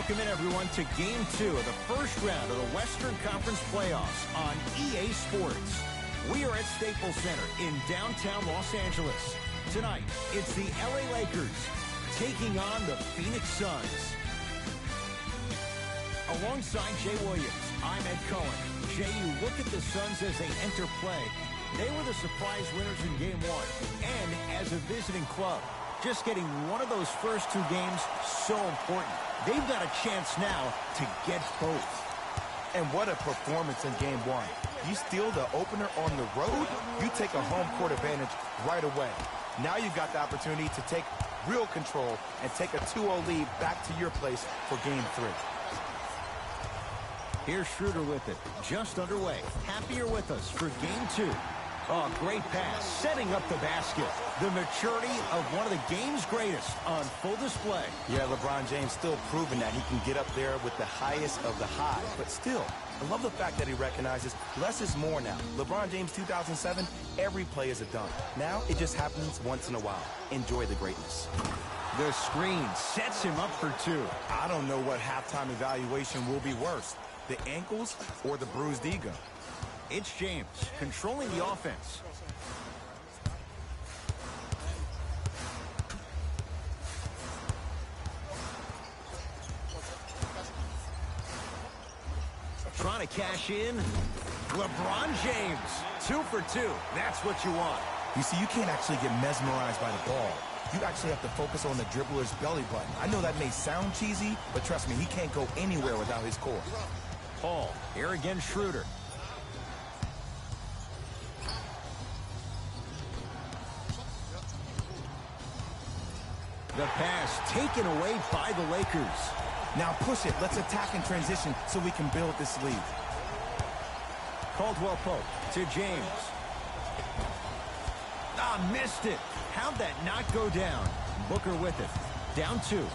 Welcome in, everyone, to Game 2 of the first round of the Western Conference Playoffs on EA Sports. We are at Staples Center in downtown Los Angeles. Tonight, it's the LA Lakers taking on the Phoenix Suns. Alongside Jay Williams, I'm Ed Cohen. Jay, you look at the Suns as they enter play. They were the surprise winners in Game 1, and as a visiting club, just getting one of those first two games so important. They've got a chance now to get both. And what a performance in Game 1. You steal the opener on the road, you take a home court advantage right away. Now you've got the opportunity to take real control and take a 2-0 lead back to your place for Game 3. Here's Schroeder with it, just underway. Happy you're with us for Game 2. Oh, great pass, setting up the basket. The maturity of one of the game's greatest on full display. Yeah, LeBron James still proving that he can get up there with the highest of the high. But still, I love the fact that he recognizes less is more now. LeBron James 2007, every play is a dunk. Now it just happens once in a while. Enjoy the greatness. The screen sets him up for two. I don't know what halftime evaluation will be worse, the ankles or the bruised ego. It's James controlling the offense. Trying to cash in. LeBron James, 2 for 2. That's what you want. You see, you can't actually get mesmerized by the ball. You actually have to focus on the dribbler's belly button. I know that may sound cheesy, but trust me, he can't go anywhere without his core. Paul, here again Schroeder. The pass taken away by the Lakers. Now push it. Let's attack in transition so we can build this lead. Caldwell Pope to James. Ah, missed it. How'd that not go down? Booker with it. Down 2.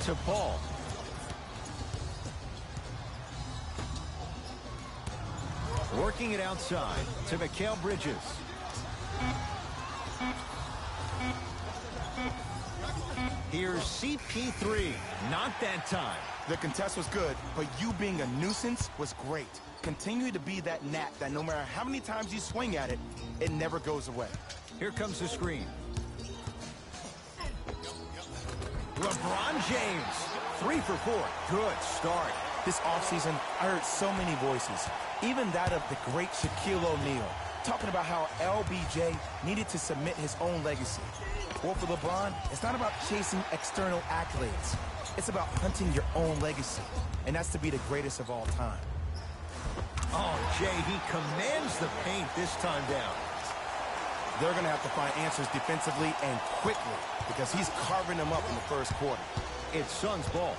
To Paul. Working it outside to Mikal Bridges. Here's CP3. Not that time. The contest was good, but you being a nuisance was great. Continue to be that gnat that no matter how many times you swing at it, it never goes away. Here comes the screen. LeBron James, 3 for 4. Good start. This offseason, I heard so many voices, even that of the great Shaquille O'Neal, talking about how LBJ needed to submit his own legacy. Well, for LeBron, it's not about chasing external accolades. It's about hunting your own legacy, and that's to be the greatest of all time. Oh, Jay, he commands the paint this time down. They're going to have to find answers defensively and quickly because he's carving them up in the first quarter. It's Suns ball.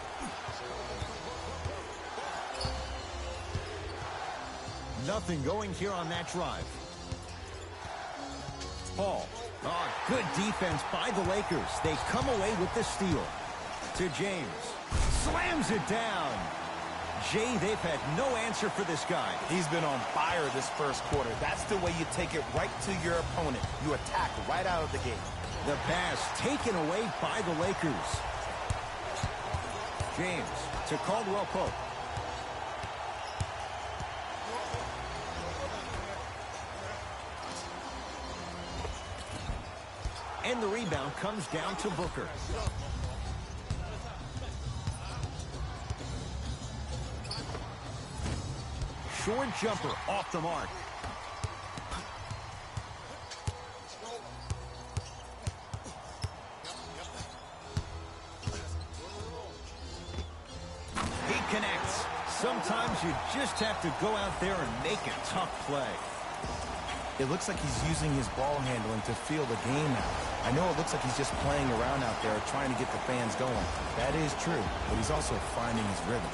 Nothing going here on that drive. Paul. Oh, good defense by the Lakers. They come away with the steal. To James. Slams it down. Jay, they've had no answer for this guy. He's been on fire this first quarter. That's the way you take it right to your opponent. You attack right out of the gate. The pass taken away by the Lakers. James to Caldwell Pope. And the rebound comes down to Booker. Short jumper off the mark. He connects. Sometimes you just have to go out there and make a tough play. It looks like he's using his ball handling to feel the game out. I know it looks like he's just playing around out there trying to get the fans going. That is true, but he's also finding his rhythm.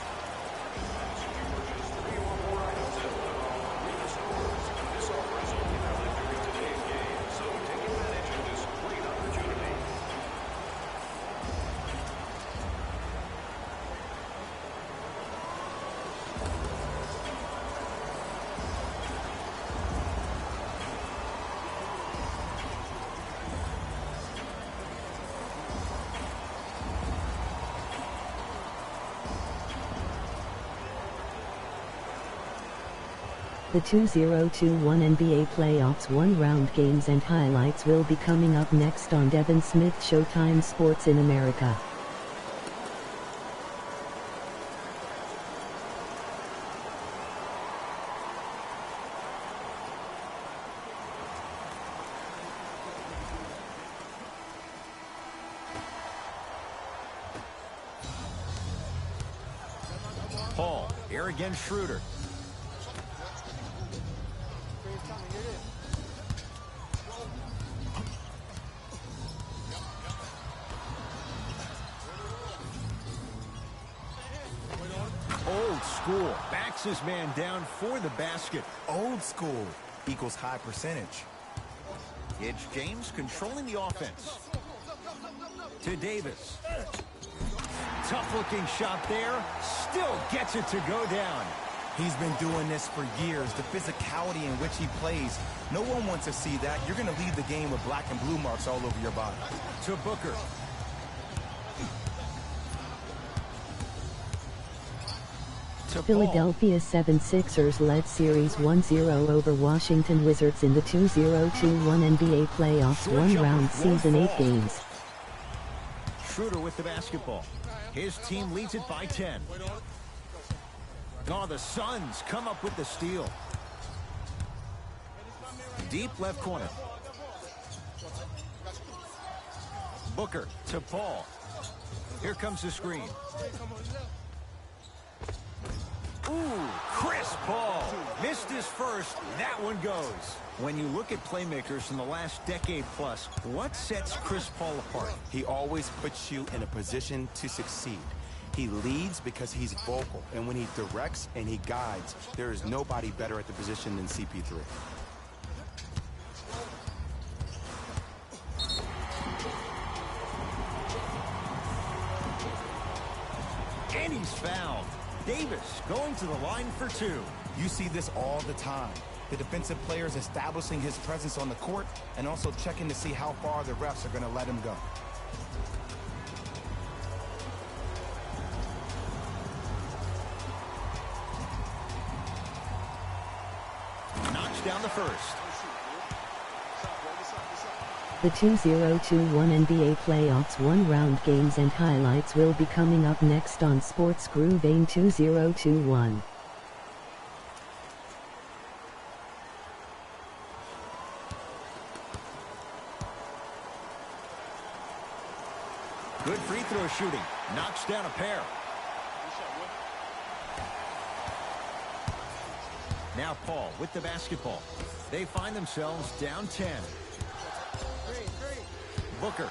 The 2021 NBA Playoffs one-round games and highlights will be coming up next on Devin Smith Showtime Sports in America. Paul, here against Schroeder. Old school, backs his man down for the basket. Old school equals high percentage. It's James controlling the offense. To Davis. Tough-looking shot there. Still gets it to go down. He's been doing this for years. The physicality in which he plays, no one wants to see that. You're going to leave the game with black and blue marks all over your body. To Booker. To Philadelphia 76ers led Series 1-0 over Washington Wizards in the 2021 NBA Playoffs one-round season 8 games. Schroeder with the basketball. His team leads it by 10. Oh, the Suns come up with the steal. Deep left corner. Booker to Paul. Here comes the screen. Ooh, Chris Paul. Missed his first. That one goes. When you look at playmakers in the last decade plus, what sets Chris Paul apart? He always puts you in a position to succeed. He leads because he's vocal, and when he directs and he guides, there is nobody better at the position than CP3. And he's fouled. Davis going to the line for two. You see this all the time. The defensive players establishing his presence on the court and also checking to see how far the refs are going to let him go. Knocks down the first. The 2021 NBA Playoffs one-round games and highlights will be coming up next on Sports Groove AIM 2021. Good free throw shooting. Knocks down a pair. Now Paul with the basketball. They find themselves down 10. Booker.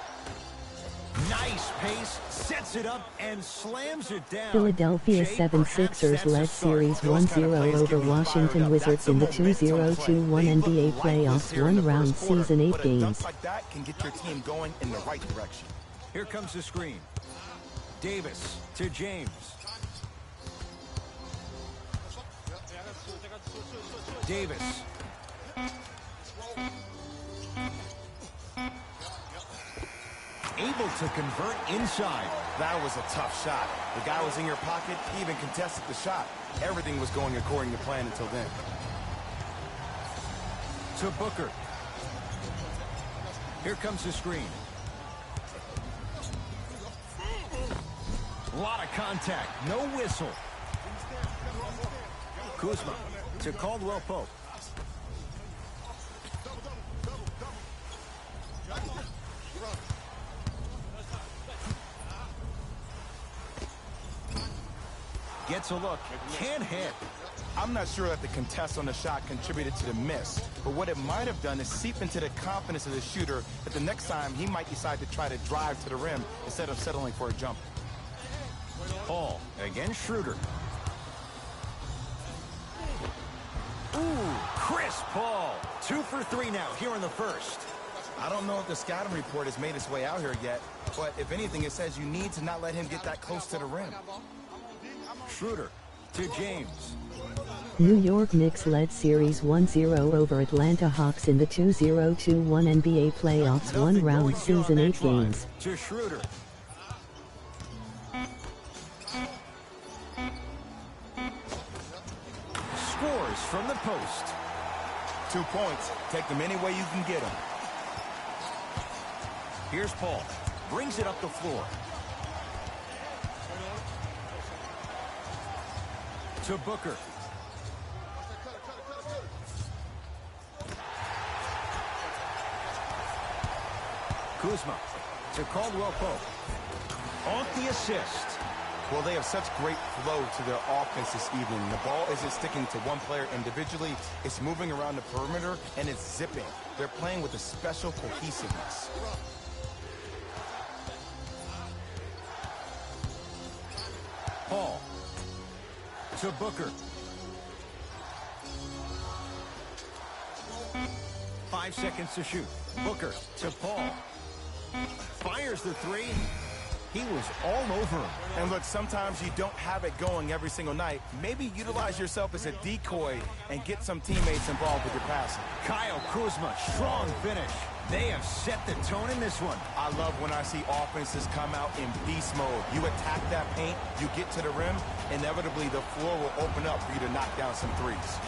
Nice pace, sets it up, and slams it down. Philadelphia 76ers led Series 1-0 over Washington Wizards in the 2021 NBA Playoffs one-round season 8 games. Like that can get your team going in the right direction. Here comes the screen. Davis to James. Davis. Able to convert inside. That was a tough shot. The guy was in your pocket. He even contested the shot. Everything was going according to plan until then. To Booker. Here comes the screen. A lot of contact. No whistle. Kuzma to Caldwell Pope. Gets a look. Can't hit. I'm not sure that the contest on the shot contributed to the miss, but what it might have done is seep into the confidence of the shooter that the next time he might decide to try to drive to the rim instead of settling for a jump. Paul against Schroeder. Ooh, Chris Paul. 2 for 3 now here in the first. I don't know if the scouting report has made its way out here yet, but if anything, it says you need to not let him get that close to the rim. Schroeder to James. New York Knicks led Series 1-0 over Atlanta Hawks in the 2021 NBA Playoffs one-round season 8 games. To Schroeder. Scores fires from the post. 2 points. Take them any way you can get them. Here's Paul. Brings it up the floor. To Booker. Kuzma to Caldwell Pope. Off the assist. Well, they have such great flow to their offense this evening. The ball isn't sticking to one player individually. It's moving around the perimeter, and it's zipping. They're playing with a special cohesiveness. Paul to Booker. 5 seconds to shoot. Booker to Paul. Fires the three. He was all over him. And look, sometimes you don't have it going every single night. Maybe utilize yourself as a decoy and get some teammates involved with your passing. Kyle Kuzma, strong finish. They have set the tone in this one. I love when I see offenses come out in beast mode. You attack that paint, you get to the rim, inevitably the floor will open up for you to knock down some threes.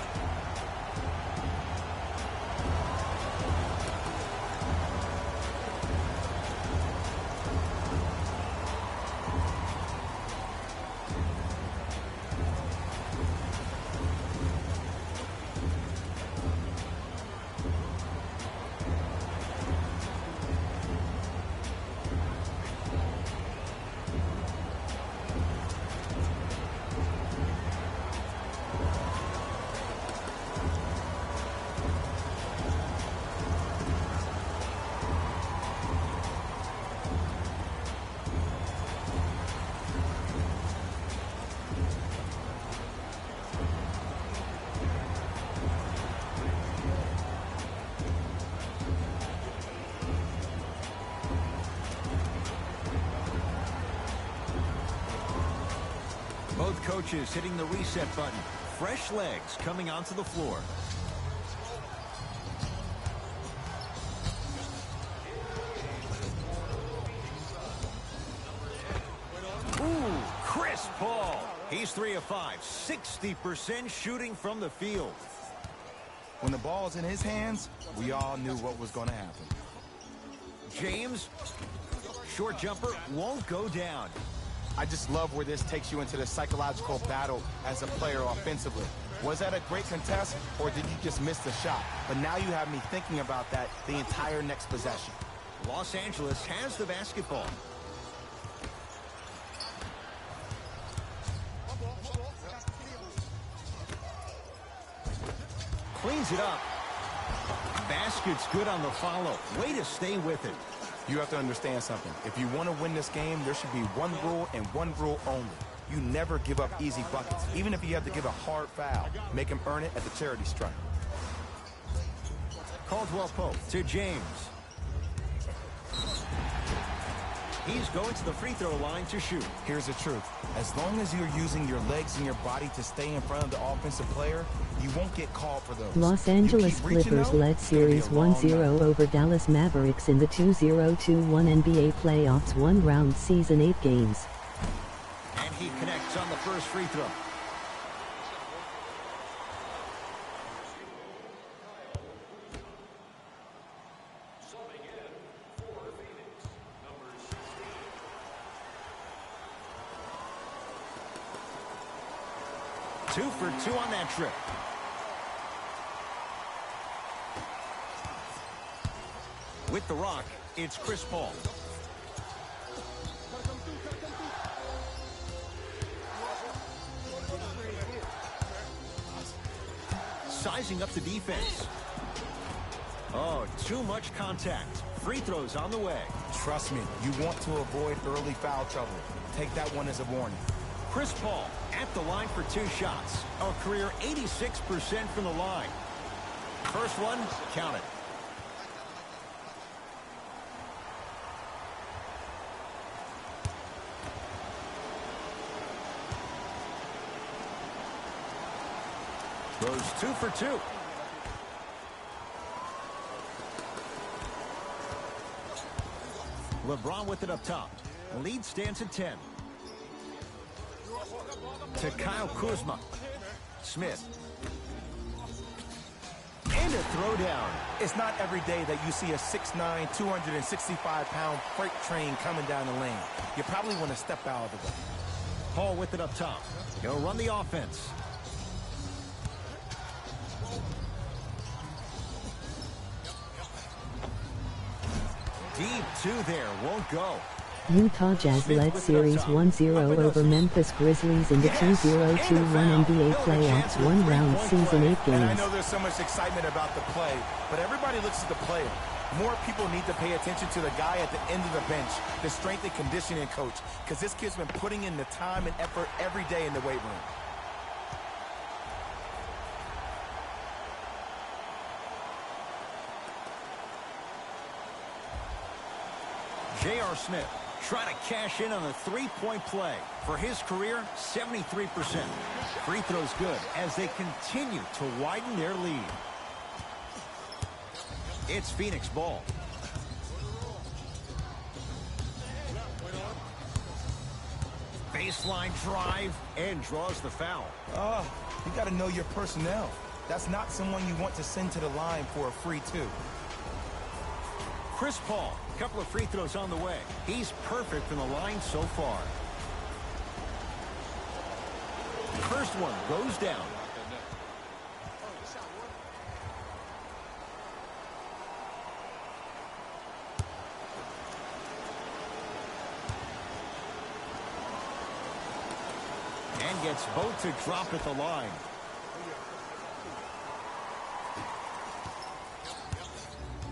Both coaches hitting the reset button. Fresh legs coming onto the floor. Ooh, Chris Paul. He's 3 of 5, 60% shooting from the field. When the ball's in his hands, we all knew what was going to happen. James, short jumper, won't go down. I just love where this takes you into the psychological battle as a player offensively. Was that a great contest, or did you just miss the shot? But now you have me thinking about that the entire next possession. Los Angeles has the basketball. Cleans it up. Basket's good on the follow. Way to stay with it. You have to understand something. If you want to win this game, there should be one rule and one rule only. You never give up easy buckets. Even if you have to give a hard foul, make him earn it at the charity stripe. Caldwell Pope to James. He's going to the free throw line to shoot. Here's the truth. As long as you're using your legs and your body to stay in front of the offensive player, you won't get called for those. Los Angeles Clippers led Series 1-0 over Dallas Mavericks in the 2021 NBA playoffs 1-round season 8 games. And he connects on the first free throw. Two for two on that trip. With the rock, it's Chris Paul. Sizing up the defense. Oh, too much contact. Free throws on the way. Trust me, you want to avoid early foul trouble. Take that one as a warning. Chris Paul at the line for 2 shots. A career 86% from the line. First one, count it. Goes 2 for 2. LeBron with it up top. Lead stands at 10. To Kyle Kuzma. Smith. kind of throwdown. It's not every day that you see a 6'9", 265-pound freight train coming down the lane. You probably want to step out of the way. Paul with it up top. He'll run the offense. Deep two there, won't go. Utah Jazz led Series 1-0 over Memphis Grizzlies in the 2021 NBA playoffs one-round season 8 And I games. know there's so much excitement about the play, but everybody looks at the player. More people need to pay attention to the guy at the end of the bench, the strength and conditioning coach, because this kid's been putting in the time and effort every day in the weight room. J.R. Smith trying to cash in on a three-point play. For his career, 73%. Free throws good as they continue to widen their lead. It's Phoenix ball. Baseline drive and draws the foul. You got to know your personnel. That's not someone you want to send to the line for a free two. Chris Paul, a couple of free throws on the way. He's perfect from the line so far. First one goes down. And gets both to drop at the line.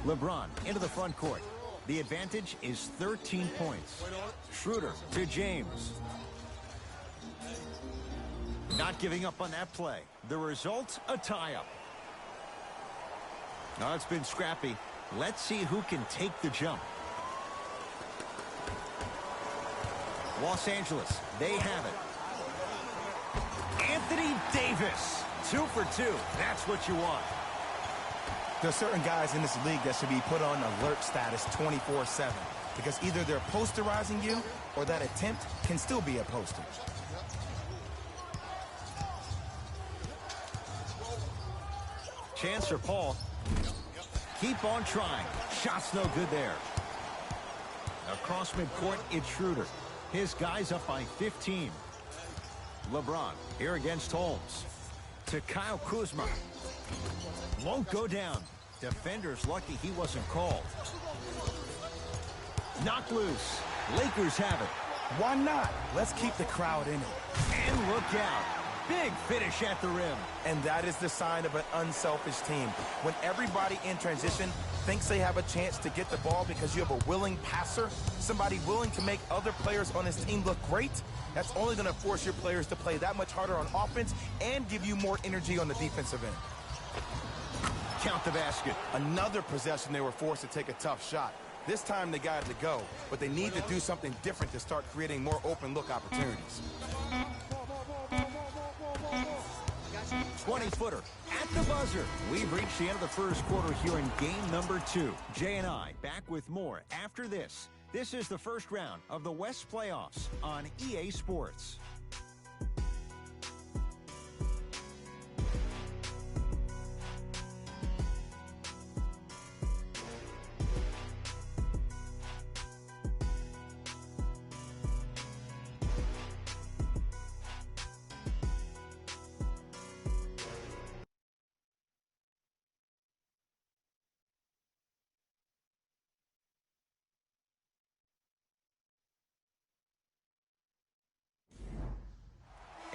LeBron into the front court. The advantage is 13 points. Schroeder to James. Not giving up on that play. The result, a tie-up. Now it's been scrappy. Let's see who can take the jump. Los Angeles, they have it. Anthony Davis, 2 for 2. That's what you want. There's certain guys in this league that should be put on alert status 24/7 because either they're posterizing you or that attempt can still be a poster. Chance for Paul. Keep on trying. Shot's no good there. Across midcourt, it's Schroeder. His guy's up by 15. LeBron here against Holmes. To Kyle Kuzma. Won't go down. Defender's lucky he wasn't called. Knocked loose. Lakers have it. Why not? Let's keep the crowd in it. And look out. Big finish at the rim. And that is the sign of an unselfish team. When everybody in transition thinks they have a chance to get the ball because you have a willing passer, somebody willing to make other players on his team look great, that's only going to force your players to play that much harder on offense and give you more energy on the defensive end. Count the basket. Another possession they were forced to take a tough shot. This time they got it to go, but they need to do something different to start creating more open look opportunities. 20-footer at the buzzer. We've reached the end of the first quarter here in game number 2. Jay and I back with more after this. This is the first round of the West playoffs on EA Sports.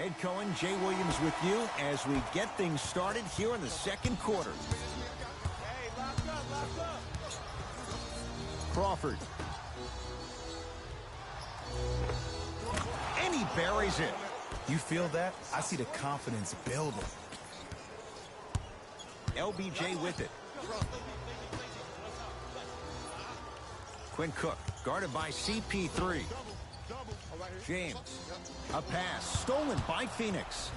Ed Cohen, Jay Williams with you as we get things started here in the second quarter. Crawford. And he buries it. You feel that? I see the confidence building. LBJ with it. Quinn Cook, guarded by CP3. James, a pass stolen by Phoenix.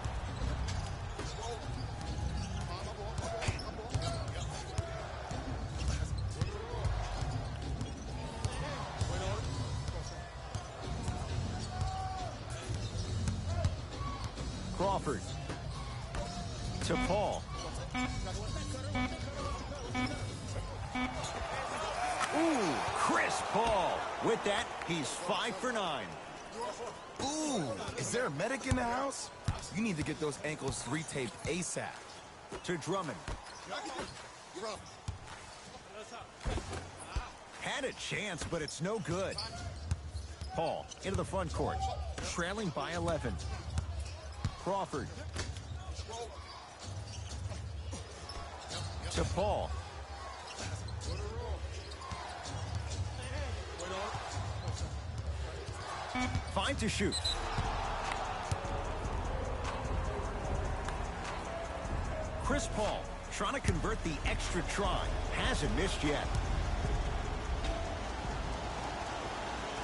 Crawford to Paul. Chris Paul. With that, he's 5 for 9. Ooh, is there a medic in the house? You need to get those ankles retaped ASAP. To Drummond. Had a chance, but it's no good. Paul into the front court, trailing by 11. Crawford. To Paul. Fine to shoot. Chris Paul trying to convert the extra try. Hasn't missed yet.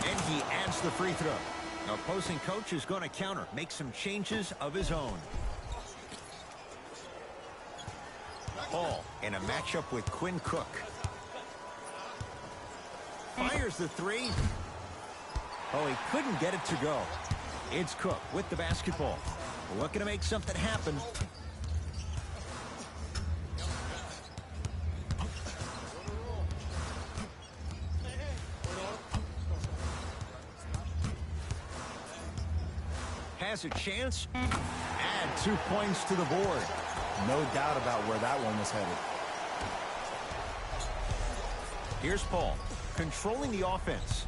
And he adds the free throw. Opposing coach is going to counter, make some changes of his own. Paul in a matchup with Quinn Cook. Fires the three. Oh, he couldn't get it to go. It's Cook with the basketball. Looking to make something happen. Has a chance. Add 2 points to the board. No doubt about where that one was headed. Here's Paul, controlling the offense.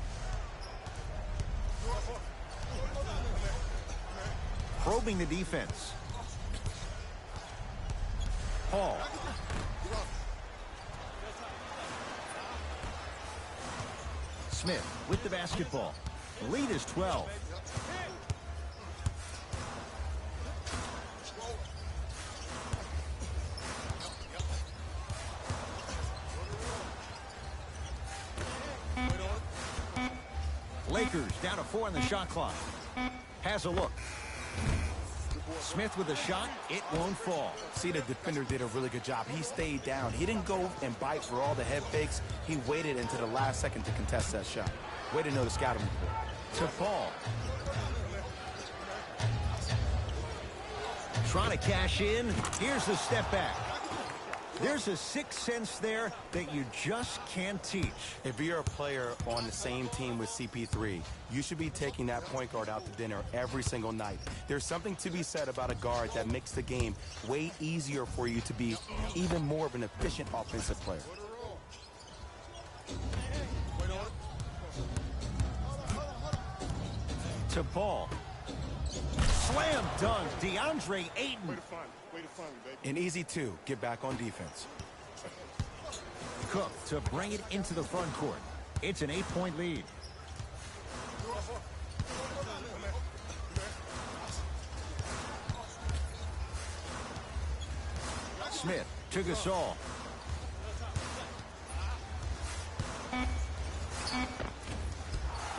Probing the defense. Paul. Smith with the basketball. The lead is 12. Lakers down to 4 on the shot clock. Has a look. Smith with a shot. It won't fall. See, the defender did a really good job. He stayed down. He didn't go and bite for all the head fakes. He waited until the last second to contest that shot. Way to know the scouting report. To Paul. Trying to cash in. Here's the step back. There's a sixth sense there that you just can't teach. If you're a player on the same team with CP3, you should be taking that point guard out to dinner every single night. There's something to be said about a guard that makes the game way easier for you to be even more of an efficient offensive player. To Paul. Slam dunk, DeAndre Ayton. An easy 2, get back on defense. Cook to bring it into the front court. It's an 8-point lead. Smith to Gasol.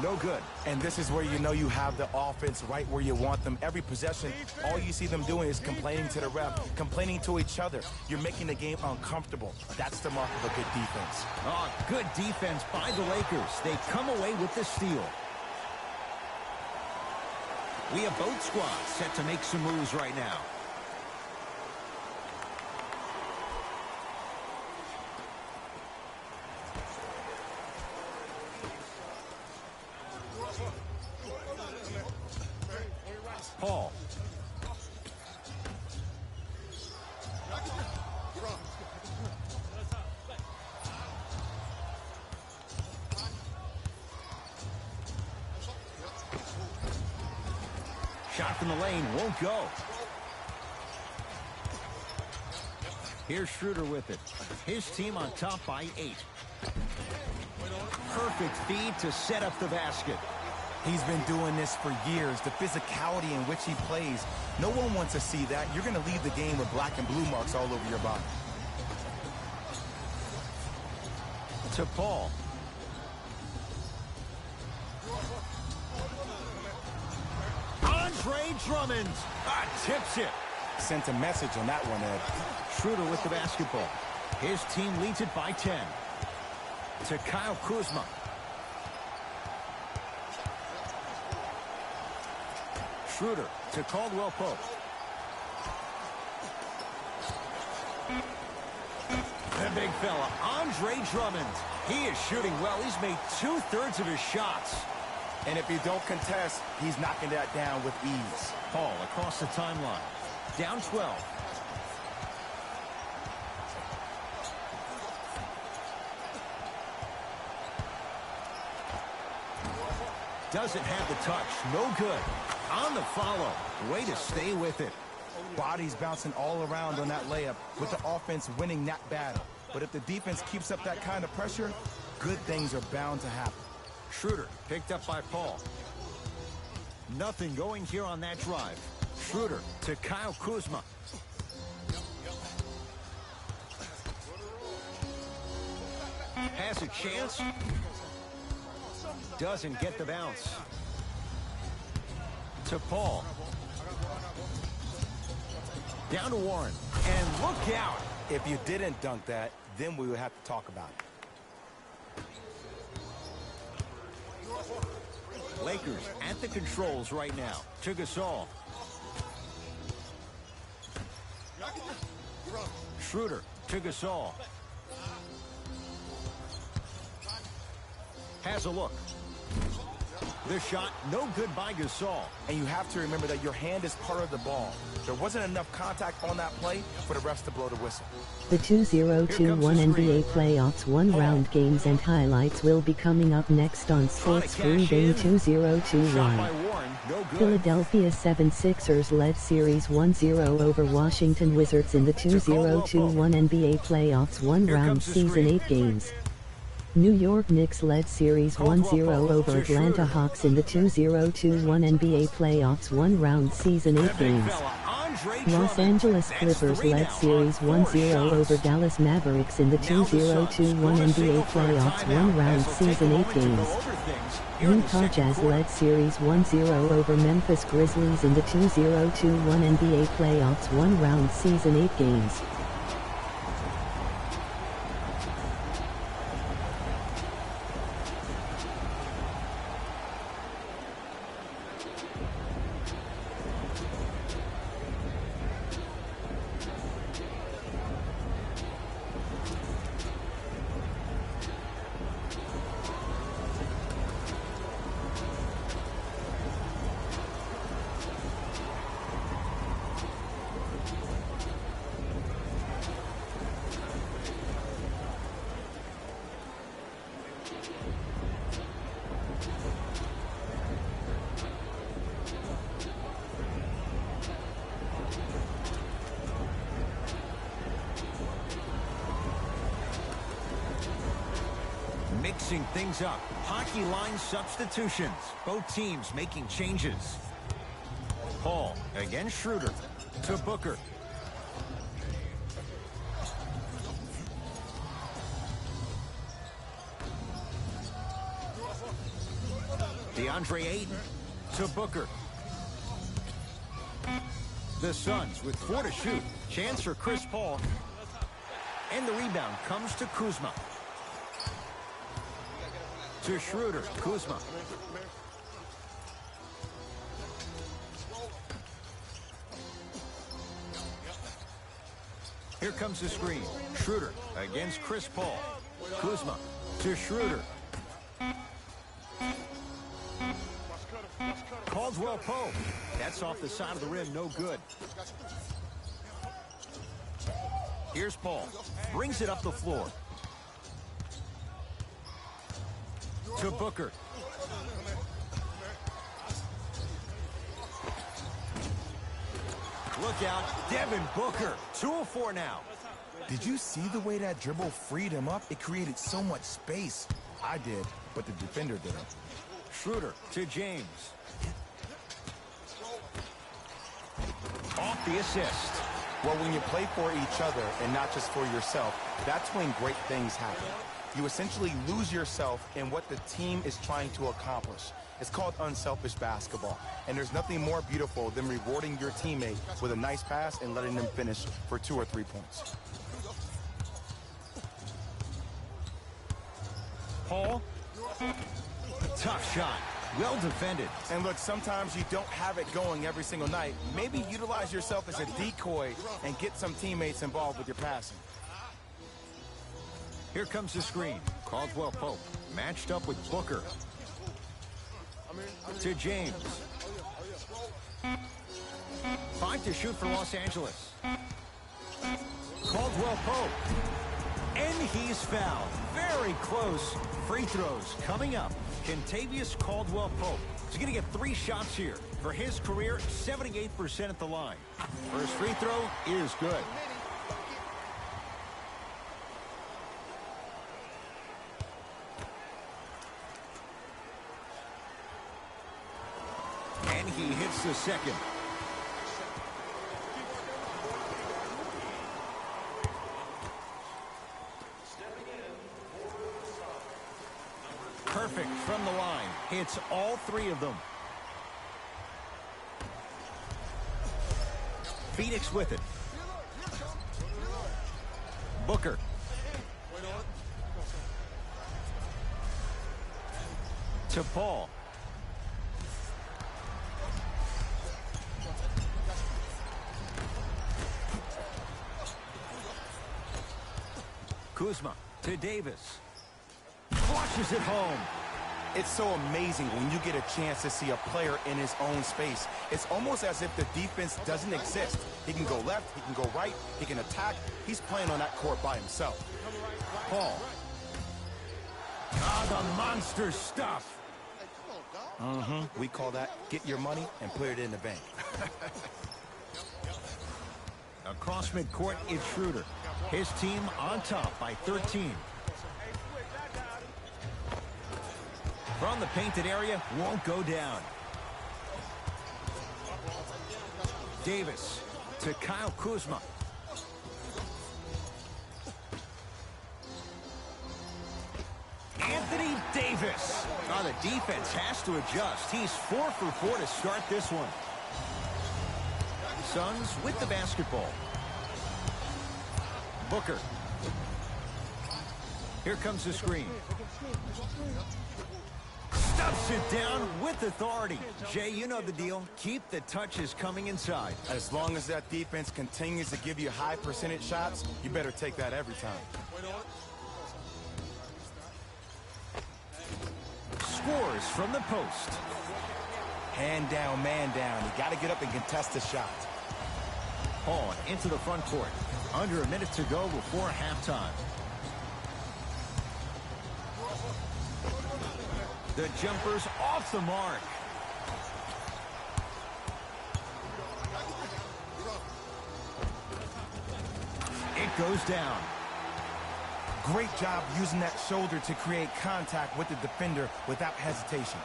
No good. And this is where you know you have the offense right where you want them. Every possession, all you see them doing is complaining to the ref, complaining to each other. You're making the game uncomfortable. That's the mark of a good defense. Oh, good defense by the Lakers. They come away with the steal. We have both squads set to make some moves right now. Paul. Shot from the lane won't go. Here's Schroeder with it. His team on top by 8. Perfect feed to set up the basket. He's been doing this for years. The physicality in which he plays. No one wants to see that. You're going to leave the game with black and blue marks all over your body. To Paul. Andre Drummond tips it. Sent a message on that one, Ed. Schroeder with the basketball. His team leads it by 10. To Kyle Kuzma. Schroeder to Caldwell Pope. The big fella, Andre Drummond. He is shooting well. He's made 2/3 of his shots. And if you don't contest, he's knocking that down with ease. Paul across the timeline. Down 12. Doesn't have the touch. No good. On the follow. Way to stay with it. Bodies bouncing all around on that layup with the offense winning that battle. But if the defense keeps up that kind of pressure, good things are bound to happen. Schroeder picked up by Paul. Nothing going here on that drive. Schroeder to Kyle Kuzma. Has a chance. Doesn't get the bounce. To Paul. Down to Warren. And look out. If you didn't dunk that, then we would have to talk about it. Lakers at the controls right now. To Gasol. Schroeder to Gasol. Has a look. The shot, no good by Gasol. And you have to remember that your hand is part of the ball. There wasn't enough contact on that play for the refs to blow the whistle. The 2021 NBA Playoffs one-round games and highlights will be coming up next on Sports Screen Game 2021. Philadelphia 76ers led Series 1-0 over Washington Wizards in the 2021 NBA Playoffs one-round Season 8 games. New York Knicks led Series 1-0 over Atlanta Hawks in the 2021 NBA Playoffs one-round Season 8 games. Los Angeles Clippers led Series 1-0 over Dallas Mavericks in the 2021 NBA Playoffs one-round Season 8 games. Utah Jazz led Series 1-0 over Memphis Grizzlies in the 2021 NBA Playoffs one-round Season 8 games. Mixing things up. Hockey line substitutions. Both teams making changes. Paul against Schroeder. To Booker. DeAndre Ayton. To Booker. The Suns with 4 to shoot. Chance for Chris Paul. And the rebound comes to Kuzma. To Schroeder. Kuzma. Here comes the screen. Schroeder against Chris Paul. Kuzma to Schroeder. Caldwell Pope. That's off the side of the rim. No good. Here's Paul. Brings it up the floor. To Booker. Look out, Devin Booker. 2 of 4 now. Did you see the way that dribble freed him up? It created so much space. I did, but the defender didn't. Schroeder to James. Off the assist. Well, when you play for each other and not just for yourself, that's when great things happen. You essentially lose yourself in what the team is trying to accomplish. It's called unselfish basketball. And there's nothing more beautiful than rewarding your teammate with a nice pass and letting them finish for 2 or 3 points. Paul. Tough shot. Well defended. And look, sometimes you don't have it going every single night. Maybe utilize yourself as a decoy and get some teammates involved with your passing. Here comes the screen. Caldwell Pope matched up with Booker. To James. 5 to shoot for Los Angeles. Caldwell Pope. And he's fouled. Very close. Free throws coming up. Kentavious Caldwell Pope is going to get 3 shots here. For his career, 78% at the line. First free throw is good. And he hits the second. Perfect from the line. Hits all 3 of them. Phoenix with it. Booker. To Paul. Kuzma to Davis. Flushes it home. It's so amazing when you get a chance to see a player in his own space. It's almost as if the defense doesn't exist. He can go left, he can go right, he can attack. He's playing on that court by himself. Paul. Ah, the monster stuff. We call that get your money and put it in the bank. Across midcourt, it's Schroeder. His team on top by 13. From the painted area, won't go down. Davis to Kyle Kuzma. Anthony Davis. Oh, the defense has to adjust. He's 4 for 4 to start this one. Suns with the basketball. Booker. Here comes the screen. Stuffs it down with authority. Jay, you know the deal. Keep the touches coming inside. As long as that defense continues to give you high percentage shots, you better take that every time. Scores from the post. Hand down, man down. You got to get up and contest the shot. Paul into the front court. Under a minute to go before halftime. The jumper's off the mark. It goes down. Great job using that shoulder to create contact with the defender without hesitation.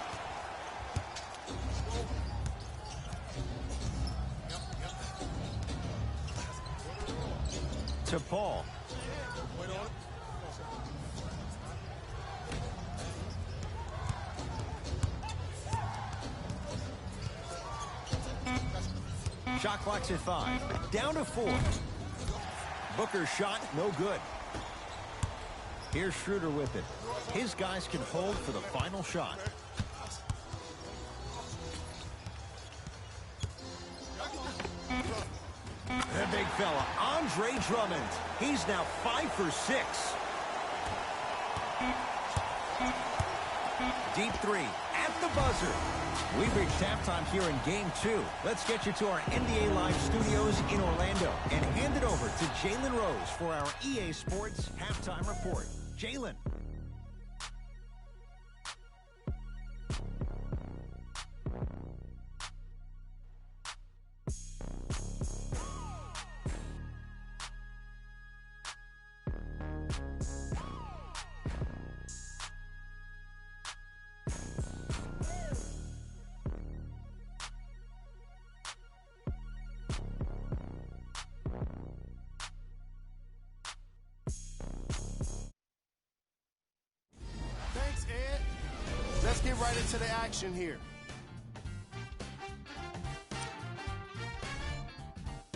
To Paul. Shot clock's at 5. Down to 4. Booker's shot, no good. Here's Schroeder with it. His guys can hold for the final shot. The big fella, Andre Drummond. He's now 5 for 6. Deep 3 at the buzzer. We've reached halftime here in Game 2. Let's get you to our NBA Live studios in Orlando and hand it over to Jalen Rose for our EA Sports Halftime Report. Jalen. Let's get right into the action here.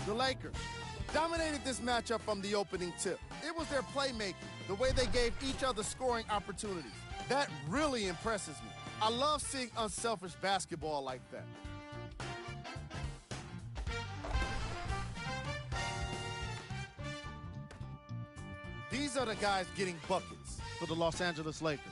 The Lakers dominated this matchup from the opening tip. It was their playmaking, the way they gave each other scoring opportunities. That really impresses me. I love seeing unselfish basketball like that. These are the guys getting buckets. for the Los Angeles Lakers.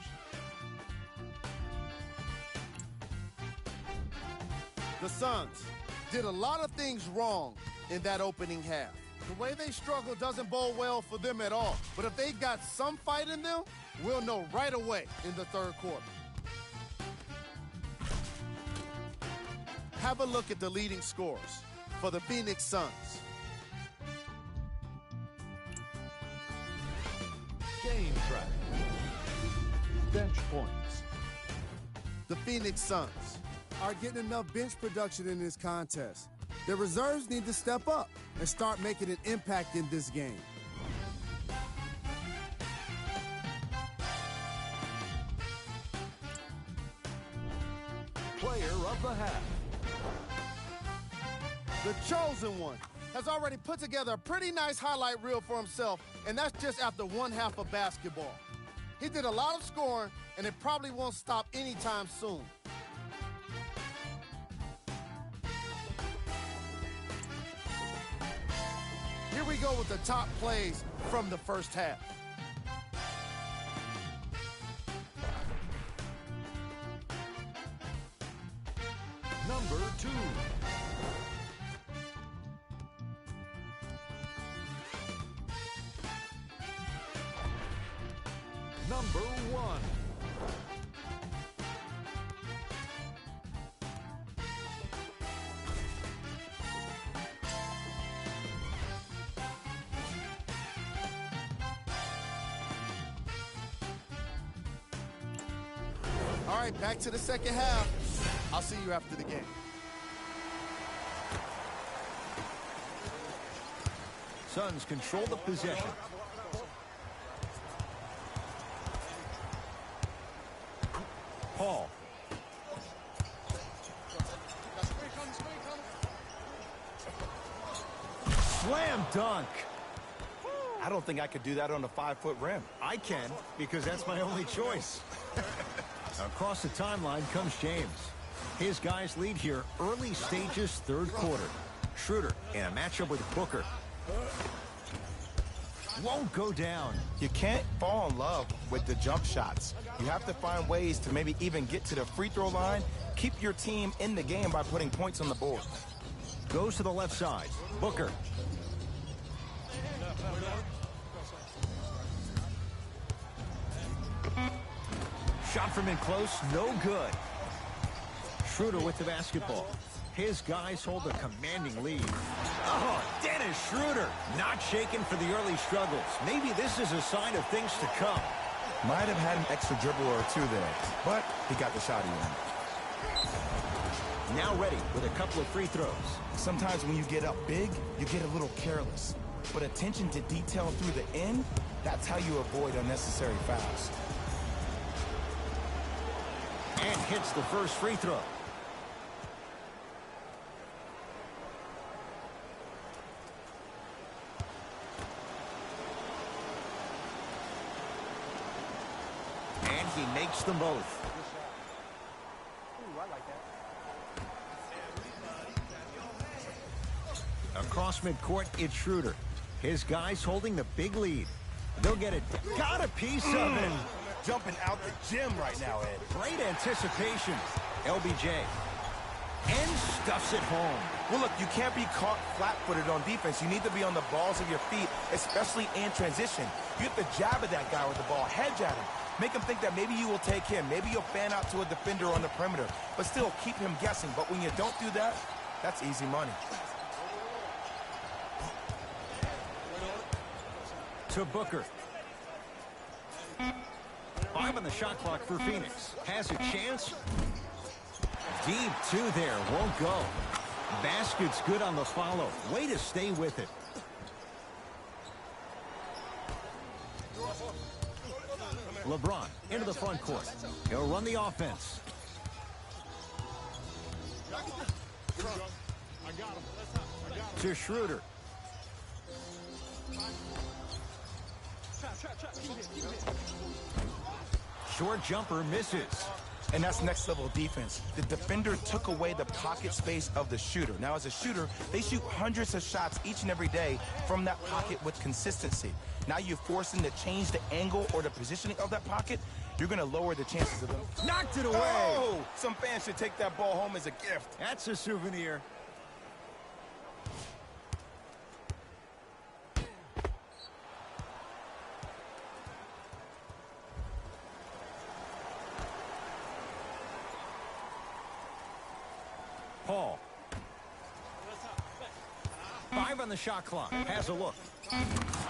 The Suns did a lot of things wrong in that opening half. The way they struggle doesn't bode well for them at all. But if they got some fight in them, we'll know right away in the third quarter. Have a look at the leading scorers for the Phoenix Suns. Game track. Bench points. The Phoenix Suns are getting enough bench production in this contest. Their reserves need to step up and start making an impact in this game. Player of the half. The chosen one has already put together a pretty nice highlight reel for himself, and that's just after one half of basketball. He did a lot of scoring, and it probably won't stop anytime soon. Here we go with the top plays from the first half. Number 2. Number 1. All right, back to the second half. I'll see you after the game. Suns control the possession. Paul. Slam dunk. I don't think I could do that on a 5-foot rim. I can, because that's my only choice. Across the timeline comes James. His guys lead here early stages, third quarter. Schroeder in a matchup with Booker. Won't go down. You can't fall in love with the jump shots. You have to find ways to maybe even get to the free throw line. Keep your team in the game by putting points on the board. Goes to the left side. Booker. Shot from in close, no good. Schroeder with the basketball. His guys hold a commanding lead. Oh, Dennis Schroeder not shaken for the early struggles. Maybe this is a sign of things to come. Might have had an extra dribble or two there, but he got the shot he wanted. Now ready with a couple of free throws. Sometimes when you get up big, you get a little careless. But attention to detail through the end, that's how you avoid unnecessary fouls. And hits the first free throw. And he makes them both. Across midcourt, it's Schroeder. His guys holding the big lead. They'll get it. Got a piece of it. Jumping out the gym right now, Ed. Great anticipation. LBJ. And stuffs it home. Well, look, you can't be caught flat-footed on defense. You need to be on the balls of your feet, especially in transition. You have to jab at that guy with the ball, hedge at him. Make him think that maybe you will take him. Maybe you'll fan out to a defender on the perimeter. But still, keep him guessing. But when you don't do that, that's easy money. To Booker. 5 on the shot clock for Phoenix. Has a chance. Deep two there. Won't go. Basket's good on the follow. Way to stay with it. LeBron into the front court. He'll run the offense. To Schroeder. Short jumper misses. And that's next level defense. The defender took away the pocket space of the shooter. Now, as a shooter, they shoot hundreds of shots each and every day from that pocket with consistency. Now you force him to change the angle or the positioning of that pocket, you're going to lower the chances of them. Knocked it away. Oh, some fans should take that ball home as a gift. That's a souvenir. Paul. 5 on the shot clock. Has a look.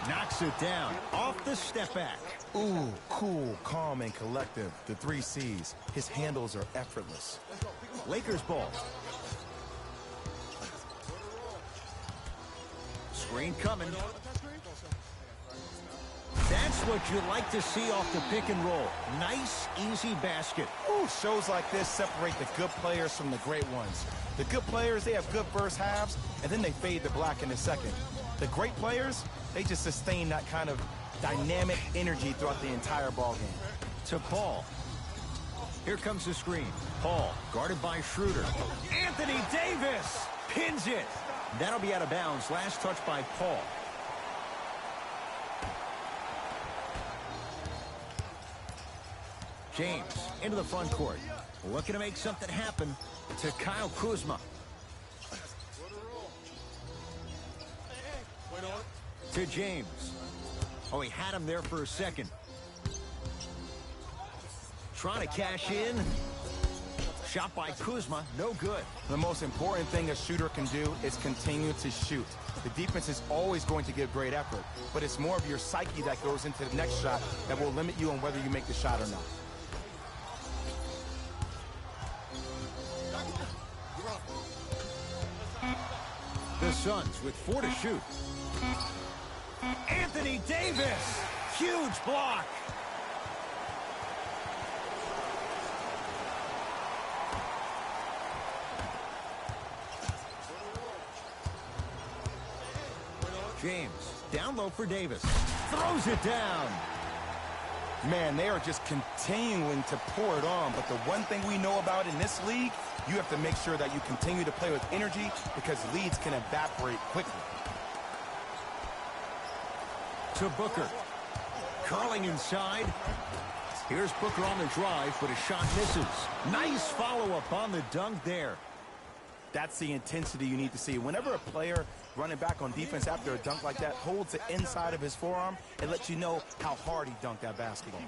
Knocks it down. Off the step back. Ooh, cool, calm, and collective. The 3 C's. His handles are effortless. Lakers ball. Screen coming. That's what you like to see off the pick and roll. Nice, easy basket. Ooh, shows like this separate the good players from the great ones. The good players, they have good first halves, and then they fade to black in the second. The great players, they just sustain that kind of dynamic energy throughout the entire ball game. To Paul. Here comes the screen. Paul, guarded by Schroeder. Anthony Davis pins it. That'll be out of bounds. Last touch by Paul. James into the front court. Looking to make something happen to Kyle Kuzma. To James. Oh, he had him there for a second. Trying to cash in. Shot by Kuzma, no good. The most important thing a shooter can do is continue to shoot. The defense is always going to give great effort, but it's more of your psyche that goes into the next shot that will limit you on whether you make the shot or not. The Suns with 4 to shoot. Anthony Davis, huge block. James, down low for Davis. Throws it down. Man, they are just continuing to pour it on, but the one thing we know about in this league, you have to make sure that you continue to play with energy because leads can evaporate quickly. To Booker. Curling inside. Here's Booker on the drive, but his shot misses. Nice follow-up on the dunk there. That's the intensity you need to see. Whenever a player running back on defense after a dunk like that holds the inside of his forearm, it lets you know how hard he dunked that basketball.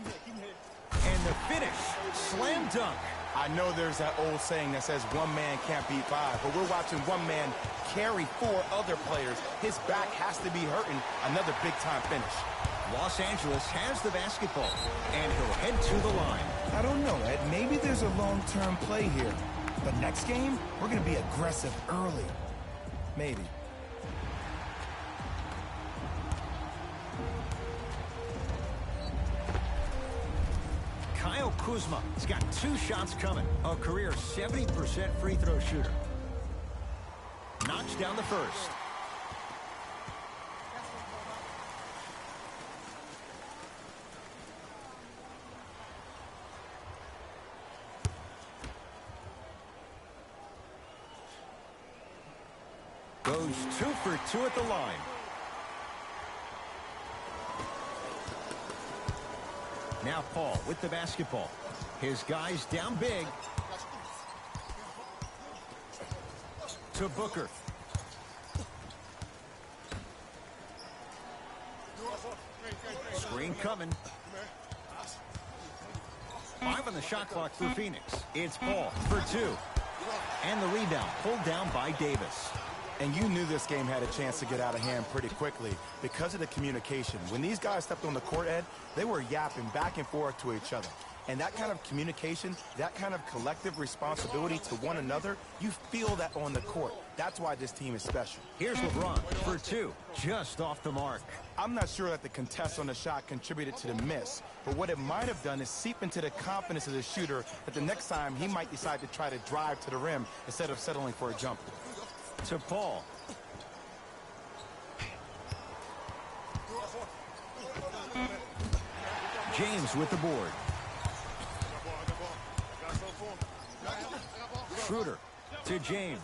And the finish, slam dunk. I know there's that old saying that says one man can't beat 5, but we're watching one man carry 4 other players. His back has to be hurting. Another big-time finish. Los Angeles has the basketball, and he'll head to the line. I don't know, Ed. Maybe there's a long-term play here. But next game, we're going to be aggressive early. Maybe. Kyle Kuzma has got 2 shots coming. A career 70% free throw shooter. Knocks down the first. Goes 2 for 2 at the line. Now Paul with the basketball. His guys down big. To Booker. Screen coming. 5 on the shot clock for Phoenix. It's Paul for 2. And the rebound pulled down by Davis. And you knew this game had a chance to get out of hand pretty quickly because of the communication. When these guys stepped on the court, Ed, they were yapping back and forth to each other. And that kind of communication, that kind of collective responsibility to one another, you feel that on the court. That's why this team is special. Here's LeBron for 2, just off the mark. I'm not sure that the contest on the shot contributed to the miss, but what it might have done is seep into the confidence of the shooter that the next time he might decide to try to drive to the rim instead of settling for a jumper. To Paul. James with the board. Schroeder to James.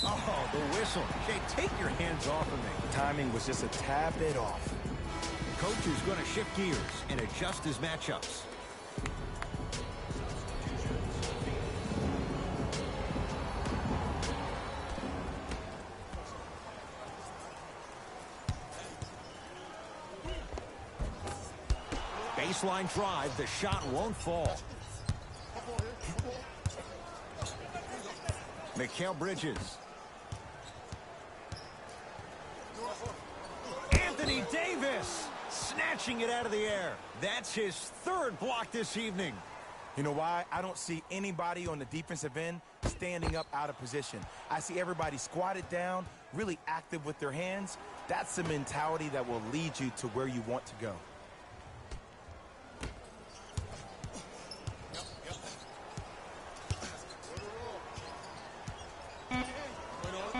Oh, the whistle. Jay, take your hands off of me. Timing was just a tad bit off. The coach is going to shift gears and adjust his matchups. Baseline drive, the shot won't fall. Mikal Bridges. Anthony Davis snatching it out of the air. That's his third block this evening. You know why? I don't see anybody on the defensive end standing up out of position. I see everybody squatted down, really active with their hands. That's the mentality that will lead you to where you want to go.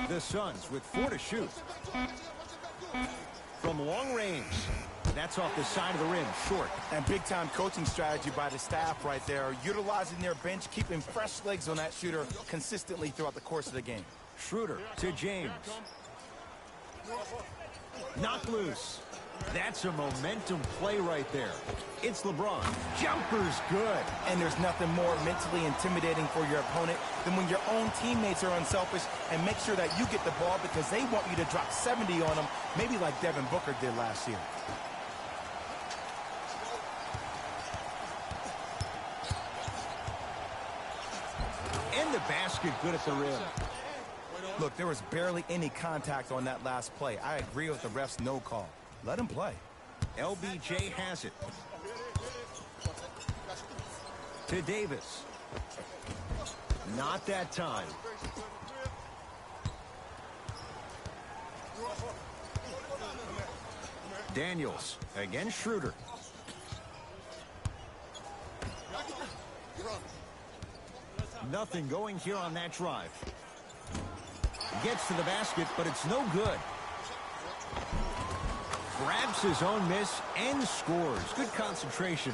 The Suns with 4 to shoot. From long range. That's off the side of the rim, short. And big-time coaching strategy by the staff right there, utilizing their bench, keeping fresh legs on that shooter consistently throughout the course of the game. Schroeder to James. Knocked loose. That's a momentum play right there. It's LeBron. Jumper's good. And there's nothing more mentally intimidating for your opponent than when your own teammates are unselfish and make sure that you get the ball because they want you to drop 70 on them, maybe like Devin Booker did last year. And the basket good at the rim. Look, there was barely any contact on that last play. I agree with the ref's no call. Let him play. LBJ has it. To Davis. Not that time. Daniels against Schroeder. Nothing going here on that drive. Gets to the basket, but it's no good. Grabs his own miss and scores. Good concentration.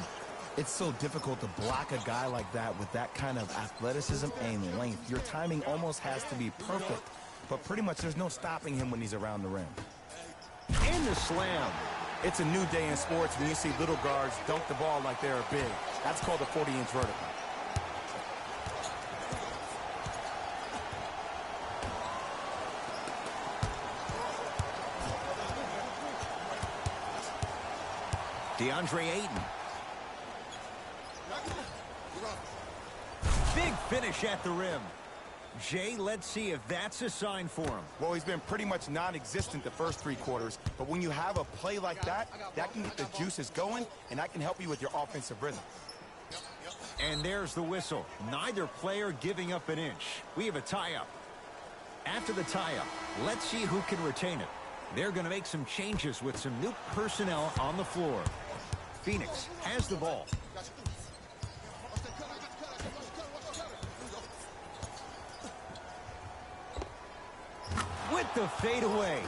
It's so difficult to block a guy like that with that kind of athleticism and length. Your timing almost has to be perfect, but pretty much there's no stopping him when he's around the rim. And the slam. It's a new day in sports when you see little guards dunk the ball like they're big. That's called a 40-inch vertical. DeAndre Ayton. Big finish at the rim. Jay, let's see if that's a sign for him. Well, he's been pretty much non-existent the first 3 quarters, but when you have a play like that, that can get the juices going, and that can help you with your offensive rhythm. And there's the whistle. Neither player giving up an inch. We have a tie-up. After the tie-up, let's see who can retain it. They're going to make some changes with some new personnel on the floor. Phoenix has the ball. With the fadeaway.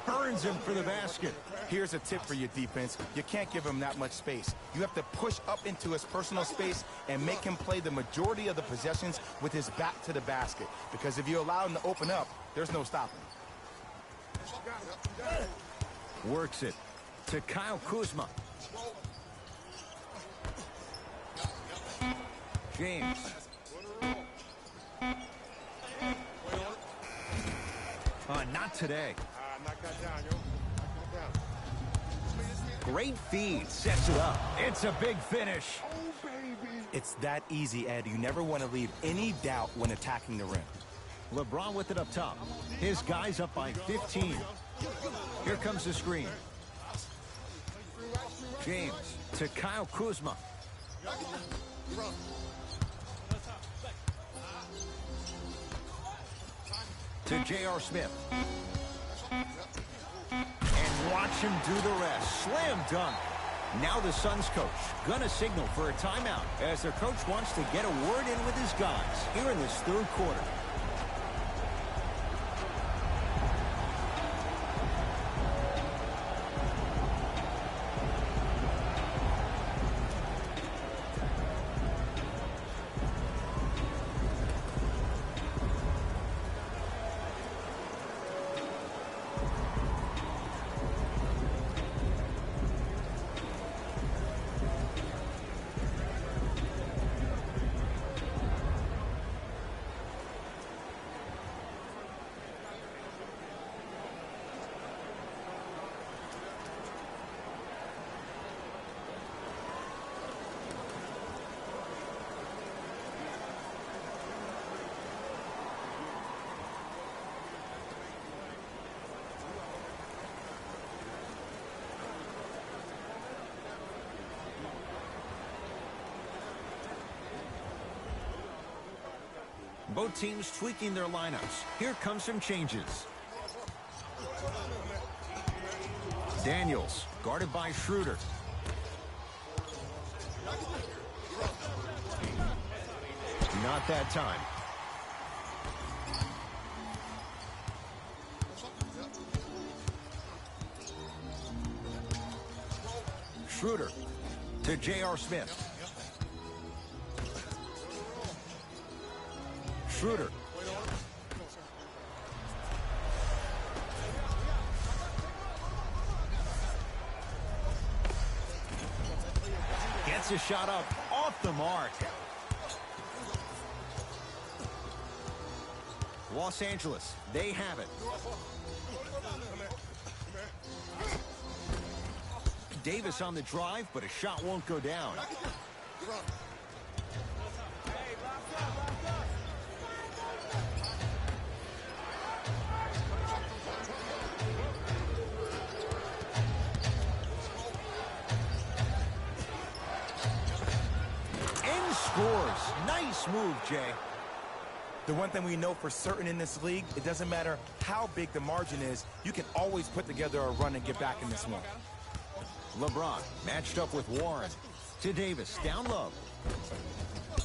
Burns him for the basket. Here's a tip for your defense. You can't give him that much space. You have to push up into his personal space and make him play the majority of the possessions with his back to the basket. Because if you allow him to open up, there's no stopping. Works it to Kyle Kuzma. James. Not today. Great feed. Sets it up. It's a big finish. It's that easy, Ed. You never want to leave any doubt when attacking the rim. LeBron with it up top. His guy's up by 15. Here comes the screen. James to Kyle Kuzma. To J.R. Smith. And watch him do the rest. Slam dunk. Now the Suns coach gonna signal for a timeout as their coach wants to get a word in with his guys here in this 3rd quarter. Both teams tweaking their lineups. Here comes some changes. Daniels, guarded by Schroeder. Not that time. Schroeder to J.R. Smith. Schroeder. Gets a shot up off the mark. Los Angeles, they have it. Davis on the drive, but a shot won't go down. And scores. Nice move, Jay. The one thing we know for certain in this league, it doesn't matter how big the margin is, you can always put together a run and get back in this one. LeBron matched up with Warren. To Davis, down low.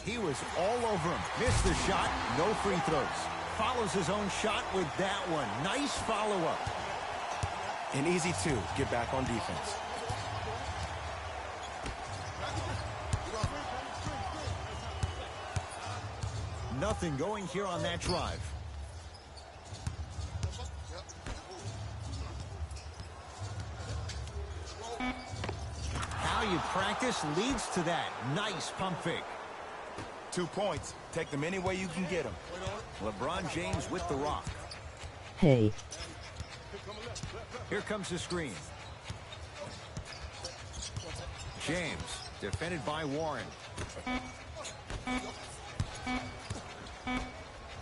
He was all over him. Missed the shot, no free throws. Follows his own shot with that one. Nice follow-up. And easy, too, get back on defense. Nothing going here on that drive. How you practice leads to that. Nice pump fake. 2 points. Take them any way you can get them. LeBron James with the rock. Hey. Here comes the screen. James, defended by Warren.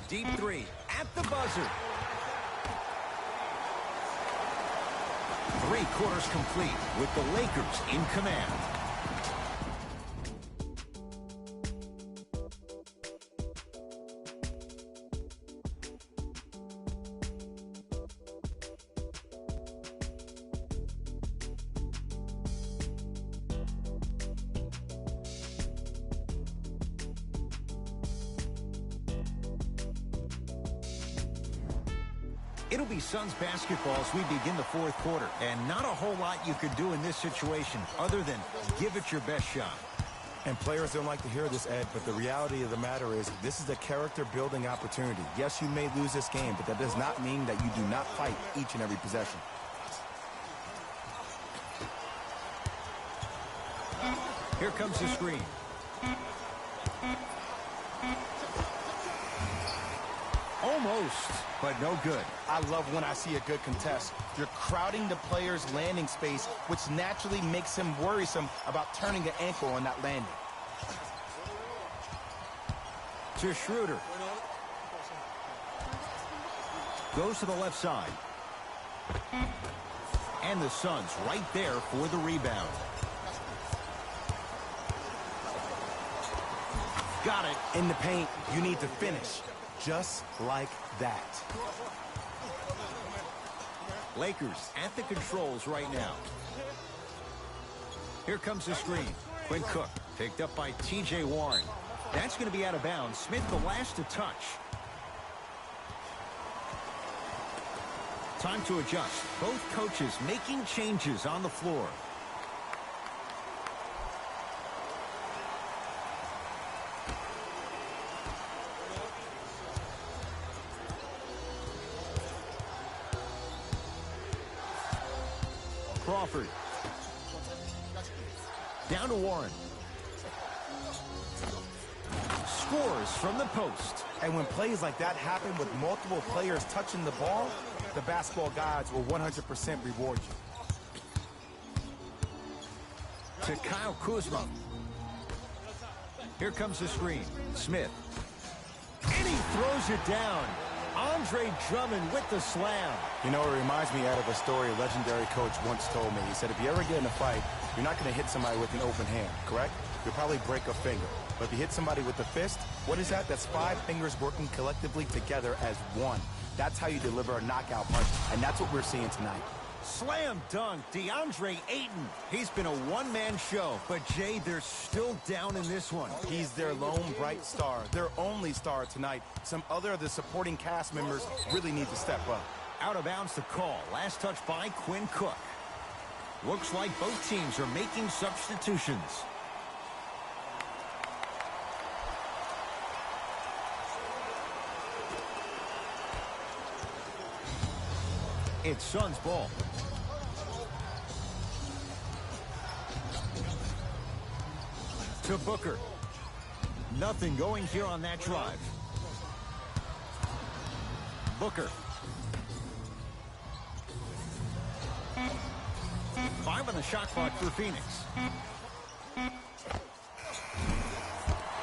Deep three at the buzzer. 3/4 complete with the Lakers in command. It'll be Suns basketball as we begin the 4th quarter, and not a whole lot you could do in this situation other than give it your best shot. And players don't like to hear this, Ed, but the reality of the matter is this is a character-building opportunity. Yes, you may lose this game, but that does not mean that you do not fight each and every possession. Here comes the screen. Almost, but no good. I love when I see a good contest. You're crowding the player's landing space, which naturally makes him worrisome about turning the ankle on that landing. To Schroeder. Goes to the left side. And the Suns right there for the rebound. Got it. In the paint, you need to finish. Just like that. Lakers at the controls right now. Here comes the screen. Quinn Cook picked up by T.J. Warren. That's going to be out of bounds. Smith the last to touch. Time to adjust. Both coaches making changes on the floor. Crawford. Down to Warren. Scores from the post. And when plays like that happen with multiple players touching the ball, the basketball gods will 100% reward you. To Kyle Kuzma. Here comes the screen. Smith. And he throws it down. Andre Drummond with the slam. You know, it reminds me out of a story a legendary coach once told me. He said, if you ever get in a fight, you're not going to hit somebody with an open hand, correct? you'll probably break a finger. But if you hit somebody with the fist, what is that? That's 5 fingers working collectively together as one. That's how you deliver a knockout punch, and that's what we're seeing tonight. Slam dunk, DeAndre Ayton. He's been a one-man show, but Jay, they're still down in this one. He's their lone bright star, their only star tonight. Some other of the supporting cast members really need to step up. Out of bounds the call. Last touch by Quinn Cook. Looks like both teams are making substitutions. It's Suns ball. To Booker. Nothing going here on that drive. Booker. 5 on the shot clock for Phoenix.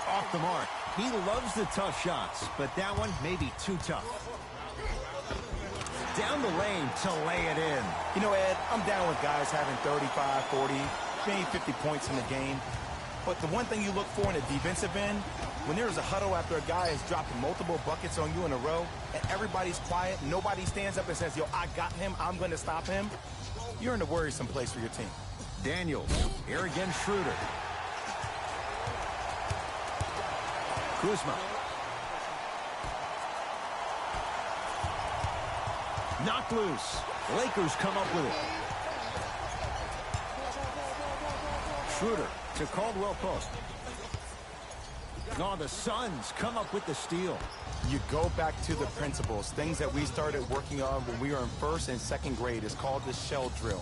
Off the mark. He loves the tough shots, but that one may be too tough. Down the lane to lay it in. You know, Ed, I'm down with guys having 35, 40, maybe 50 points in the game. But the one thing you look for in a defensive end, when there's a huddle after a guy has dropped multiple buckets on you in a row, and everybody's quiet, nobody stands up and says, yo, I got him, I'm going to stop him, you're in a worrisome place for your team. Daniels. Here again, Schroeder. Kuzma. Knocked loose. Lakers come up with it. Schroeder to Caldwell Pope. No, the Suns come up with the steal. You go back to the principles, things that we started working on when we were in first and second grade. Is called the shell drill.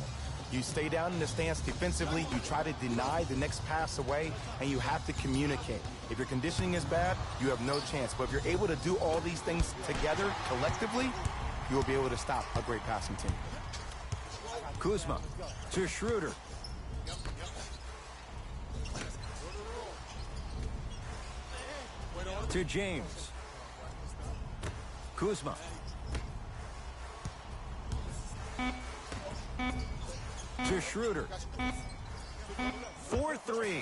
You stay down in the stance defensively, you try to deny the next pass away, and you have to communicate. If your conditioning is bad, you have no chance. But if you're able to do all these things together, collectively, you will be able to stop a great passing team. Kuzma to Schroeder. To James. Kuzma. To Schroeder. 4-3.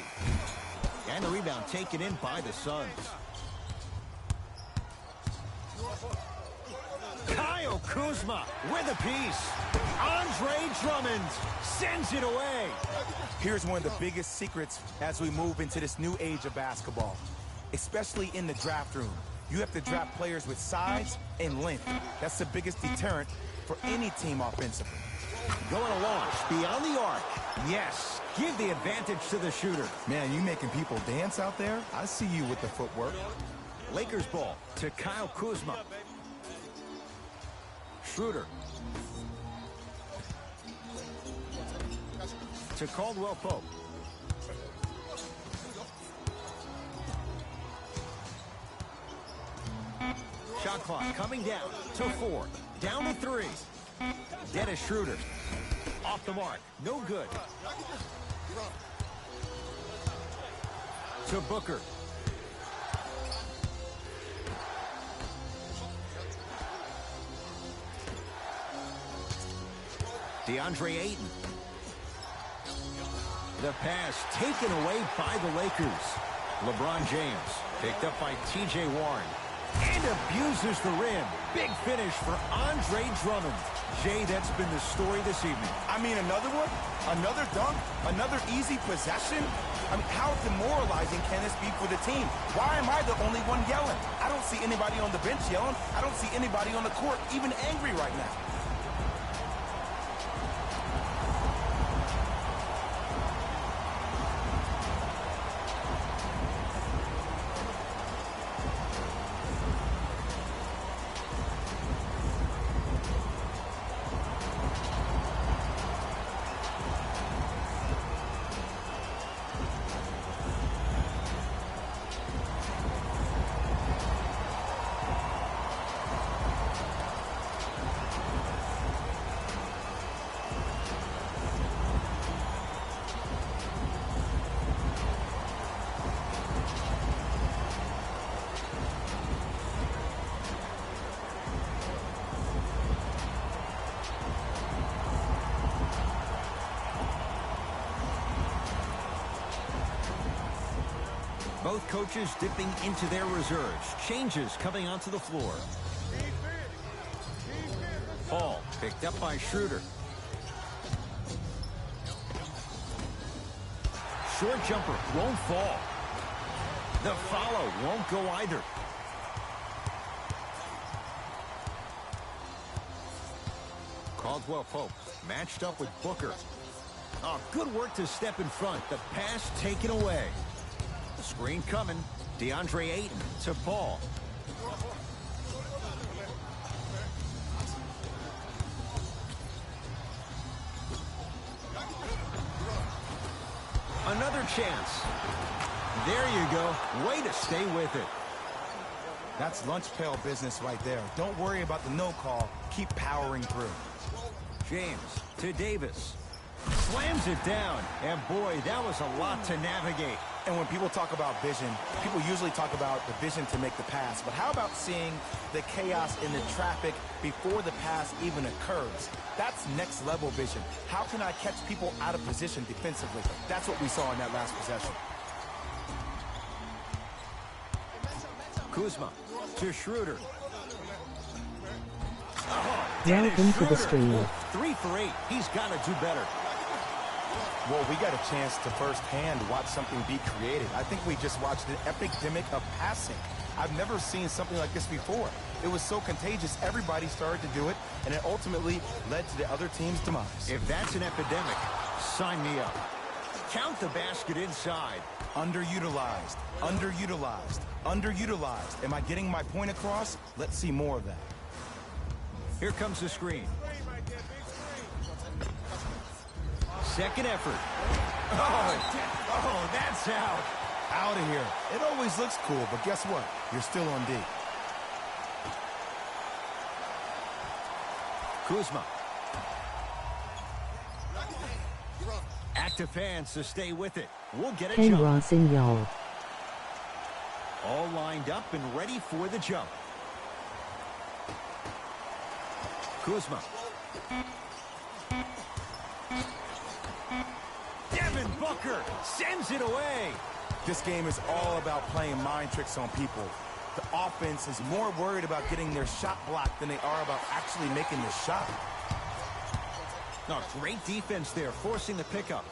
And the rebound taken in by the Suns. Kyle Kuzma with a piece. Andre Drummond sends it away. Here's one of the biggest secrets as we move into this new age of basketball, especially in the draft room. You have to draft players with size and length. That's the biggest deterrent for any team offensively. Going to launch beyond the arc. Yes, give the advantage to the shooter. Man, you making people dance out there? I see you with the footwork. Lakers ball to Kyle Kuzma. Schroeder. To Caldwell Pope. Shot clock coming down to 4. Down to 3. Dennis Schroeder. Off the mark. No good. To Booker. DeAndre Ayton. The pass taken away by the Lakers. LeBron James picked up by T.J. Warren. And abuses the rim. Big finish for Andre Drummond. Jay, that's been the story this evening. I mean, another one? Another dunk? Another easy possession? I mean, how demoralizing can this be for the team? Why am I the only one yelling? I don't see anybody on the bench yelling. I don't see anybody on the court even angry right now. Both coaches dipping into their reserves. Changes coming onto the floor. Paul picked up by Schroeder. Short jumper won't fall. The follow won't go either. Caldwell Pope matched up with Booker. Oh, good work to step in front. The pass taken away. Screen coming. DeAndre Ayton to Paul. Another chance. There you go. Way to stay with it. That's lunch pail business right there. Don't worry about the no call. Keep powering through. James to Davis. Slams it down. And boy, that was a lot to navigate. And when people talk about vision, people usually talk about the vision to make the pass. But how about seeing the chaos in the traffic before the pass even occurs? That's next level vision. How can I catch people out of position defensively? That's what we saw in that last possession. Kuzma to Schroeder. Welcome to the stream. 3 for 8. He's got to do better. Well, we got a chance to firsthand watch something be created. I think we just watched an epidemic of passing. I've never seen something like this before. It was so contagious, everybody started to do it, and it ultimately led to the other team's demise. If that's an epidemic, sign me up. Count the basket inside. Underutilized, underutilized, underutilized. Am I getting my point across? Let's see more of that. Here comes the screen. Second effort. Oh, that's out. Out of here. It always looks cool, but guess what? You're still on D. Kuzma. Active fans to stay with it. We'll get a Ken jump. Ross in y'all. All lined up and ready for the jump. Kuzma. Devin Booker sends it away. This game is all about playing mind tricks on people. The offense is more worried about getting their shot blocked than they are about actually making the shot. No, great defense there, forcing the pickup.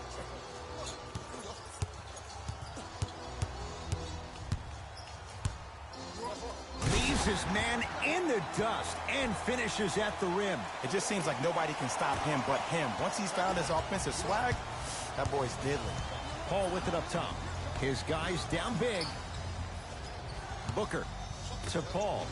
Leaves his man in the dust and finishes at the rim. It just seems like nobody can stop him but him. Once he's found his offensive swag, that boy's deadly. Paul with it up top. His guys down big. Booker to Paul.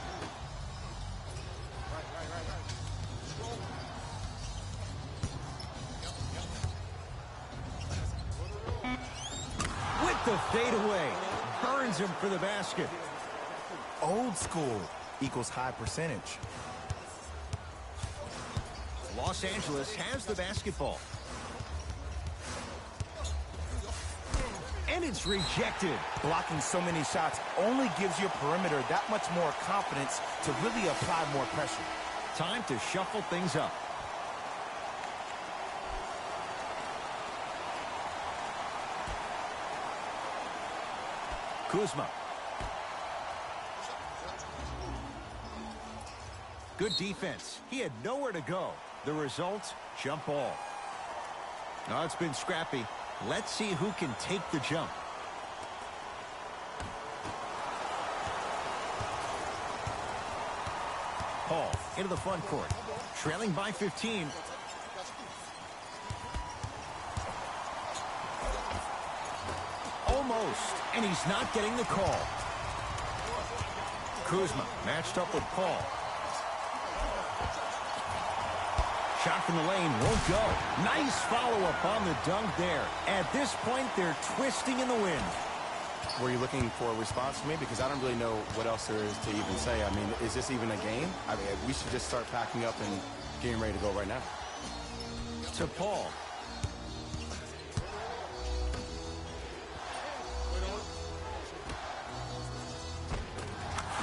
With the fadeaway. Burns him for the basket. Old school equals high percentage. Los Angeles has the basketball. And it's rejected. Blocking so many shots only gives your perimeter that much more confidence to really apply more pressure. Time to shuffle things up. Kuzma. Good defense. He had nowhere to go. The result, jump ball. Now it's been scrappy. Let's see who can take the jump. Paul into the front court. Trailing by 15. Almost. And he's not getting the call. Kuzma matched up with Paul. Shot from the lane won't go. Nice follow-up on the dunk there. At this point, they're twisting in the wind. Were you looking for a response from me? Because I don't really know what else there is to even say. I mean, is this even a game? I mean, we should just start packing up and getting ready to go right now. To Paul.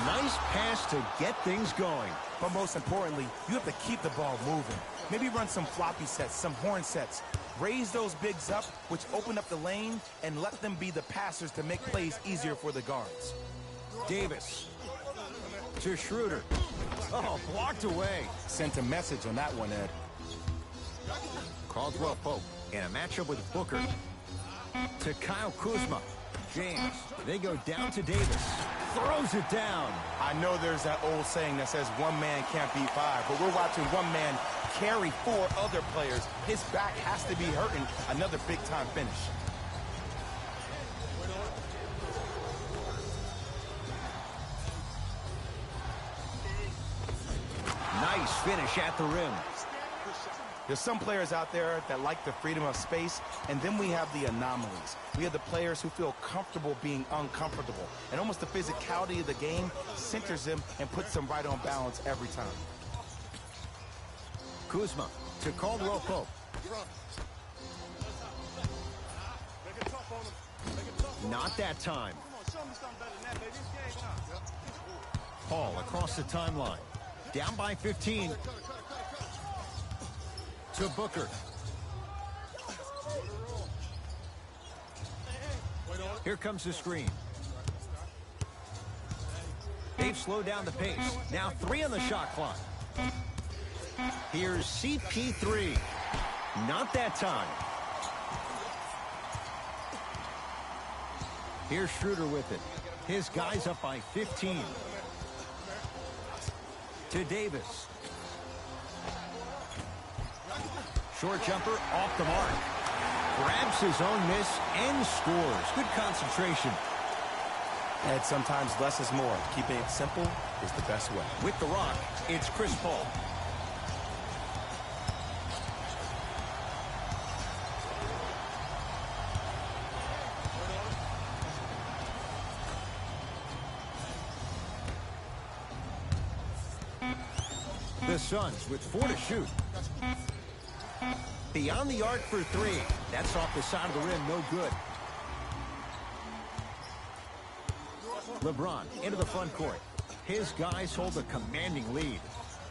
Nice pass to get things going. But most importantly, you have to keep the ball moving. Maybe run some floppy sets, some horn sets. Raise those bigs up, which open up the lane, and let them be the passers to make plays easier for the guards. Davis to Schroeder. Oh, blocked away. Sent a message on that one, Ed. Caldwell Pope in a matchup with Booker. To Kyle Kuzma. James. They go down to Davis. Throws it down. I know there's that old saying that says one man can't beat five, but we're watching one man carry four other players. His back has to be hurting. Another big-time finish. Nice finish at the rim. There's some players out there that like the freedom of space, and then we have the anomalies. We have the players who feel comfortable being uncomfortable, and almost the physicality of the game centers them and puts them right on balance every time. Kuzma to Caldwell Pope. Not that time. Paul across the timeline. Down by 15. To Booker. Here comes the screen. They've slowed down the pace. Now 3 on the shot clock. Here's CP3. Not that time. Here's Schroeder with it. His guy's up by 15. To Davis. Short jumper off the mark. Grabs his own miss and scores. Good concentration. And sometimes less is more. Keeping it simple is the best way. With the rock, it's Chris Paul. The Suns with 4 to shoot. Beyond the arc for 3. That's off the side of the rim, no good. LeBron into the front court. His guys hold a commanding lead.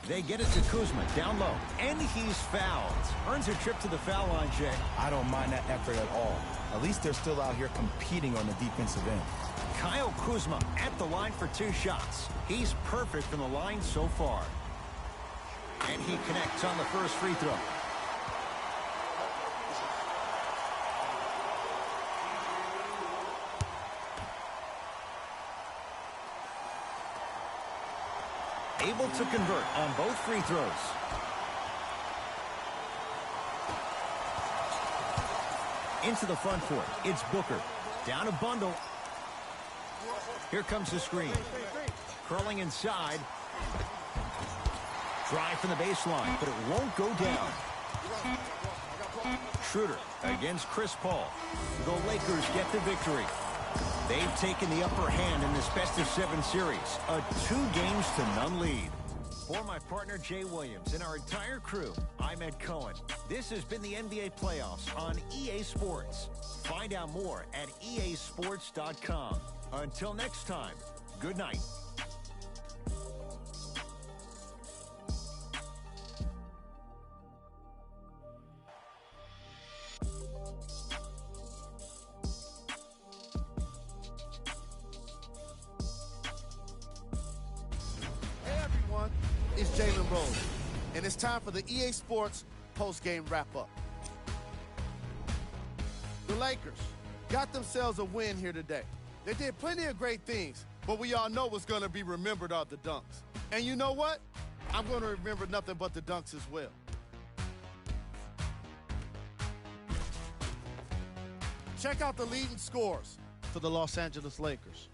They get it to Kuzma down low, and he's fouled. Earns a trip to the foul line, Jay. I don't mind that effort at all. At least they're still out here competing on the defensive end. Kyle Kuzma at the line for 2 shots. He's perfect from the line so far. And he connects on the first free throw. Able to convert on both free throws. Into the front court. It's Booker. Down a bundle. Here comes the screen. Curling inside. Drive from the baseline, but it won't go down. Schroeder against Chris Paul. The Lakers get the victory. They've taken the upper hand in this best-of-7 series. A 2-games-to-none lead. For my partner, Jay Williams, and our entire crew, I'm Ed Cohen. This has been the NBA Playoffs on EA Sports. Find out more at easports.com. Until next time, good night. It's Jalen Rose, and it's time for the EA Sports post-game wrap-up. The Lakers got themselves a win here today. They did plenty of great things, but we all know what's going to be remembered are the dunks. And you know what? I'm going to remember nothing but the dunks as well. Check out the leading scores for the Los Angeles Lakers.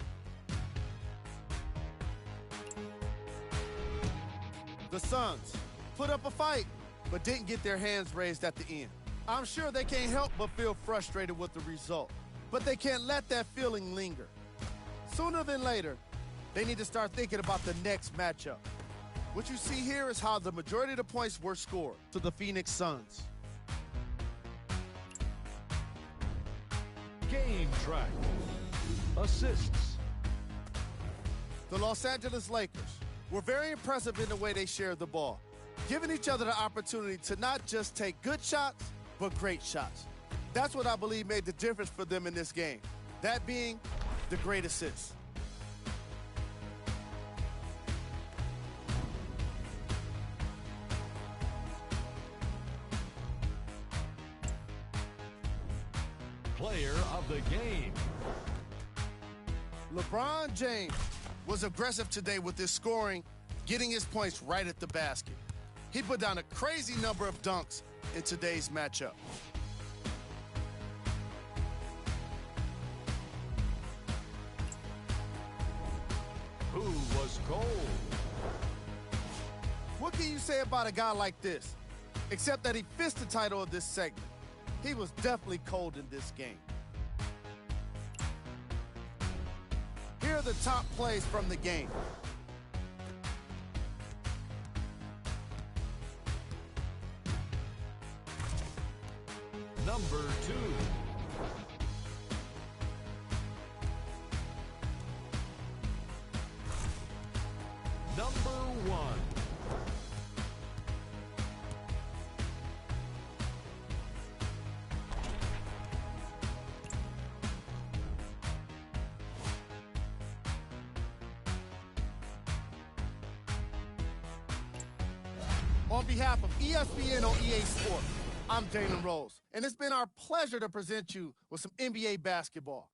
The Suns put up a fight, but didn't get their hands raised at the end. I'm sure they can't help but feel frustrated with the result, but they can't let that feeling linger. Sooner than later, they need to start thinking about the next matchup. What you see here is how the majority of the points were scored to the Phoenix Suns. Game track. Assists. The Los Angeles Lakers were very impressive in the way they shared the ball, giving each other the opportunity to not just take good shots, but great shots. That's what I believe made the difference for them in this game. That being the great assist. Player of the game. LeBron James was aggressive today with his scoring, getting his points right at the basket. He put down a crazy number of dunks in today's matchup. Who was cold? What can you say about a guy like this? Except that he fits the title of this segment. He was definitely cold in this game. Here are the top plays from the game. Number 2. Number 1. On behalf of ESPN on EA Sports, I'm Dalen Rose, and it's been our pleasure to present you with some NBA basketball.